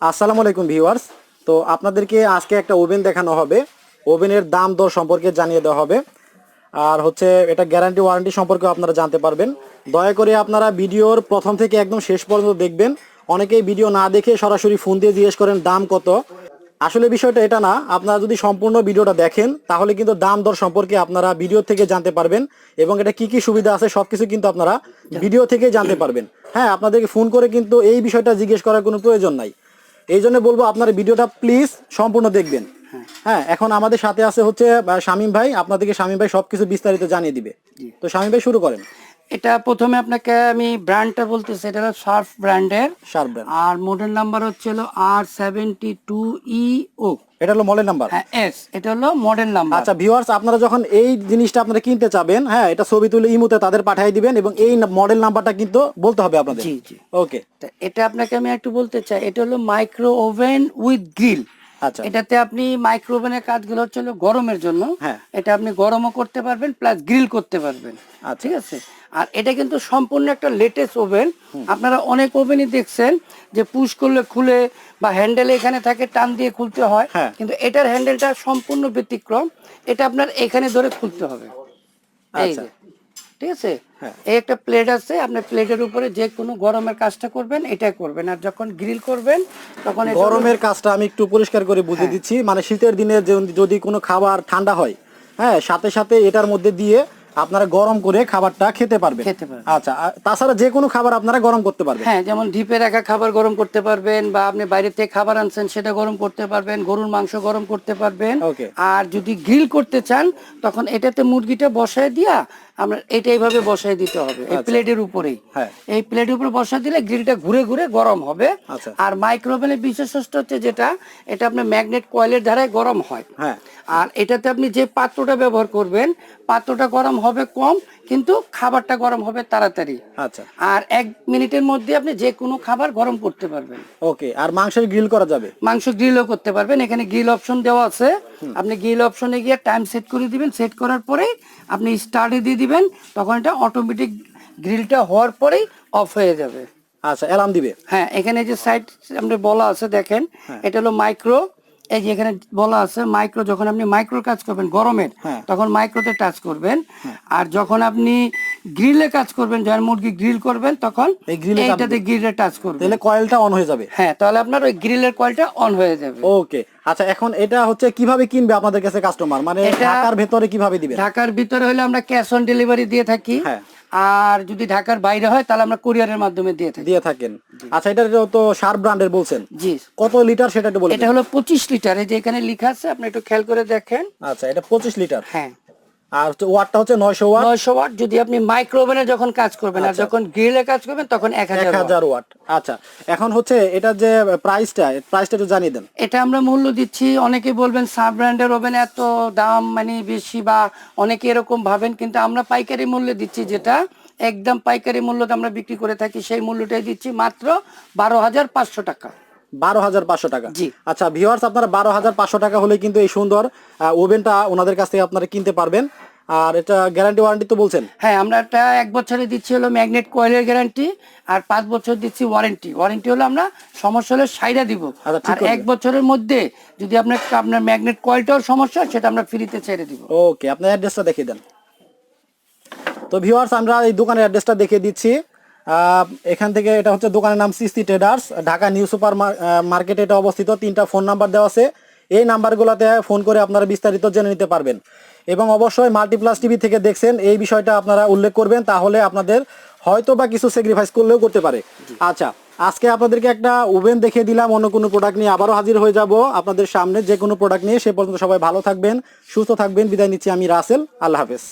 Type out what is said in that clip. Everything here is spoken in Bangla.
আসসালামু আলাইকুম ভিউয়ার্স। তো আপনাদেরকে আজকে একটা ওভেন দেখানো হবে। ওভেনের দাম দর সম্পর্কে জানিয়ে দেওয়া হবে, আর হচ্ছে এটা গ্যারান্টি ওয়ারেন্টি সম্পর্কে আপনারা জানতে পারবেন। দয়া করে আপনারা ভিডিওর প্রথম থেকে একদম শেষ পর্যন্ত দেখবেন। অনেকেই ভিডিও না দেখে সরাসরি ফোন দিয়ে জিজ্ঞেস করেন দাম কত। আসলে বিষয়টা এটা না, আপনারা যদি সম্পূর্ণ ভিডিওটা দেখেন তাহলে কিন্তু দাম দর সম্পর্কে আপনারা ভিডিও থেকে জানতে পারবেন, এবং এটা কি কি সুবিধা আছে সবকিছু কিন্তু আপনারা ভিডিও থেকে জানতে পারবেন। হ্যাঁ, আপনাদেরকে ফোন করে কিন্তু এই বিষয়টা জিজ্ঞেস করার কোনো প্রয়োজন নাই। এই জন্য বলবো আপনারা ভিডিওটা প্লিজ সম্পূর্ণ দেখবেন। হ্যাঁ, এখন আমাদের সাথে আছে হচ্ছে শামীম ভাই। আপনাদেরকে শামীম ভাই সবকিছু বিস্তারিত জানিয়ে দিবে। তো শামীম ভাই শুরু করেন। এটা প্রথমে আপনাকে আমি ব্র্যান্ডটা বলতেছি, এটা হলো শার্প ব্র্যান্ডের। Sharp brand. আর মডেল নাম্বার হচ্ছে হলো R72EO। এটা হলো মডেল নাম্বার। হ্যাঁ, এস, এটা হলো মডেল নাম্বার। আচ্ছা ভিউয়ার্স, আপনারা যখন এই জিনিসটা আপনারা কিনতে চাবেন, হ্যাঁ, এটা ছবি তুলে ইমোতে তাদের পাঠিয়ে দিবেন, এবং এই মডেল নাম্বারটা কিন্তু বলতে হবে আপনাদের। জি জি, ওকে। এটা আপনাকে আমি একটু বলতে চাই, এটা হলো মাইক্রো ওভেন উইথ গ্রিল। আচ্ছা, এটাতে আপনি মাইক্রো ওভেনের কাজগুলো হচ্ছে হলো গরমের জন্য। হ্যাঁ, এটা আপনি গরমও করতে পারবেন প্লাস গ্রিল করতে পারবেন। আচ্ছা, ঠিক আছে। আর এটা কিন্তু সম্পূর্ণ একটা লেটেস্ট ওভেন। আপনারা অনেক ওভেনই দেখছেন যে পুশ করলে খুলে বা হ্যান্ডেল এখানে থাকে, টান দিয়ে খুলতে হয়, হ্যাঁ, কিন্তু এটার হ্যান্ডেলটা সম্পূর্ণ ব্যতিক্রম। এটা আপনার এখানে ধরে খুলতে হবে। এই আচ্ছা, যে, ঠিক আছে। হ্যাঁ, এই একটা প্লেট আছে, আপনি প্লেটের উপরে যে কোনো গরমের কাজটা করবেন এটাই করবেন, আর যখন গ্রিল করবেন তখন গরমের কাজটা আমি একটু পরিষ্কার করে বুঝিয়ে দিচ্ছি। মানে শীতের দিনে যদি কোনো খাবার ঠান্ডা হয়, হ্যাঁ, সাথে সাথে এটার মধ্যে দিয়ে আপনারা গরম করে খাবারটা খেতে পারবেন। আচ্ছা, তাছাড়া যে কোনো খাবার আপনারা গরম করতে পারবেন। হ্যাঁ, যেমন ডিপে রাখা খাবার গরম করতে পারবেন, বা আপনি বাইরে থেকে খাবার আনছেন সেটা গরম করতে পারবেন, গরুর মাংস গরম করতে পারবেন। ওকে। আর যদি গ্রিল করতে চান তখন এটাতে মুরগিটা বসায় দিয়া আমরা এটা এইভাবে বসায় দিতে হবে এই প্লেটের উপরেই। হ্যাঁ, এই প্লেটের উপরে বসায় দিলে গ্রিলটা ঘুরে ঘুরে গরম হবে। আচ্ছা। আর মাইক্রোওভেনের বিশেষত্ব হচ্ছে যেটা, এটা আপনার ম্যাগনেট কয়েলের দ্বারাই গরম হয়। হ্যাঁ, আর এটাতে আপনি যে পাত্রটা ব্যবহার করবেন, পাত্রটা গরম হবে কম, কিন্তু খাবারটা গরম হবে তাড়াতাড়ি। আচ্ছা। আর 1 মিনিটের মধ্যে আপনি যে কোনো খাবার গরম করতে পারবেন। ওকে। আর মাংসের গ্রিল করা যাবে? মাংস গ্রিলও করতে পারবেন, এখানে গ্রিল অপশন দেওয়া আছে। আপনি গ্রিল অপশনে গিয়ে টাইম সেট করে দিবেন, সেট করার পরেই আপনি স্টার্টে দিয়ে দিবেন, তখন এটা অটোমেটিক গ্রিলটা হওয়ার পরেই অফ হয়ে যাবে। আচ্ছা, অ্যালার্ম দিবে? হ্যাঁ, এখানে যে সাইড আপনি বলা আছে দেখেন, এটা হলো মাইক্রো। এই যে এখানে বলা আছে মাইক্রো, যখন আপনি মাইক্রোর কাজ করবেন গরমের, তখন মাইক্রোতে টাচ করবেন। আর যখন আপনি গ্রিলে কাজ করবেন, যখন মুরগি গ্রিল করবেন, তখন এইটাতে গ্রিলে টাচ করবেন, তাহলে কয়েলটা অন হয়ে যাবে। হ্যাঁ, তাহলে আপনার ওই গ্রিলের কয়েলটা অন হয়ে যাবে। ওকে। আচ্ছা, এখন এটা হচ্ছে কিভাবে কিনবে আপনাদের কাছে কাস্টমার? মানে ঢাকার ভেতরে কিভাবে দিবেন? ঢাকার ভিতরে হলে আমরা ক্যাশ অন ডেলিভারি দিয়ে থাকি। হ্যাঁ। আর যদি ঢাকার বাইরে হয় তাহলে আমরা কুরিয়ারের মাধ্যমে দিয়ে থাকেন। আচ্ছা, এটা তো শার্প ব্র্যান্ডের বলছেন। জি। কত লিটার সেটা একটু বলুন। এটা হলো 25 লিটার, এই যে এখানে লেখা আছে, আপনি একটু খেয়াল করে দেখেন। আচ্ছা, এটা 25 লিটার। হ্যাঁ। আর ওয়াটটা হচ্ছে 900 ওয়াট। 900 ওয়াট যদি আপনি মাইক্রো ওভেনে যখন কাজ করবেন, আর যখন গ্রিলে কাজ করবেন তখন 1000 ওয়াট। আচ্ছা, এখন হচ্ছে এটা যে প্রাইসটা একটু জানিয়ে দেন। এটা আমরা মূল্য দিচ্ছি, অনেকে বলবেন সাব ব্র্যান্ডের ওভেন এত দাম মানে বেশি, বা অনেকে এরকম ভাবেন, কিন্তু আমরা পাইকারি মূল্যে দিচ্ছি, যেটা একদম পাইকারি মূল্যতে আমরা বিক্রি করে থাকি, সেই মূল্যটাই দিচ্ছি মাত্র 12,500 টাকা। 12,500 টাকা। জি। আচ্ছা ভিউয়ার্স, আপনারা 12,500 টাকা হলে কিন্তু এই সুন্দর ওভেনটা ওনাদের কাছ থেকে আপনারা কিনতে পারবেন। আর এটা গ্যারান্টি ওয়ারেন্টি তো বলছেন? হ্যাঁ, আমরা একটা 1 বছরে দিচ্ছি হলো ম্যাগনেট কয়েলের গ্যারান্টি, আর 5 বছর দিচ্ছি ওয়ারেন্টি। ওয়ারেন্টি হলো আমরা সমস্যা হলে সাইডা দিব, আর 1 বছরের মধ্যে যদি আপনার ম্যাগনেট কয়েলটাও সমস্যা, সেটা আমরা ফ্রিতে ছেড়ে দিব। ওকে, আপনার অ্যাড্রেসটা দেখিয়ে দেন। তো ভিউয়ার্স, আমরা এই দোকানের অ্যাড্রেসটা দেখিয়ে দিচ্ছি। এখান থেকে এটা হচ্ছে দোকানের নাম CC traders, Dhaka new super মার্কেটে এটা অবস্থিত। 3টা ফোন নাম্বার দেওয়া আছে, এই নাম্বারগুলোতে ফোন করে আপনারা বিস্তারিত জেনে নিতে পারবেন। এবং অবশ্যই মাল্টিপ্লাস টিভি থেকে দেখছেন, এই বিষয়টা আপনারা উল্লেখ করবেন, তাহলে আপনাদের হয়তো বা কিছু স্যাক্রিফাইস করলেও করতে পারে। আচ্ছা, আজকে আপনাদেরকে একটা ওভেন দেখিয়ে দিলাম। অন্য কোনো প্রোডাক্ট নিয়ে আবারও হাজির হয়ে যাব আপনাদের সামনে, যে কোনো প্রোডাক্ট নিয়ে। সে পর্যন্ত সবাই ভালো থাকবেন, সুস্থ থাকবেন। বিদায় নিচ্ছি আমি রাসেল। আল্লাহ হাফেজ।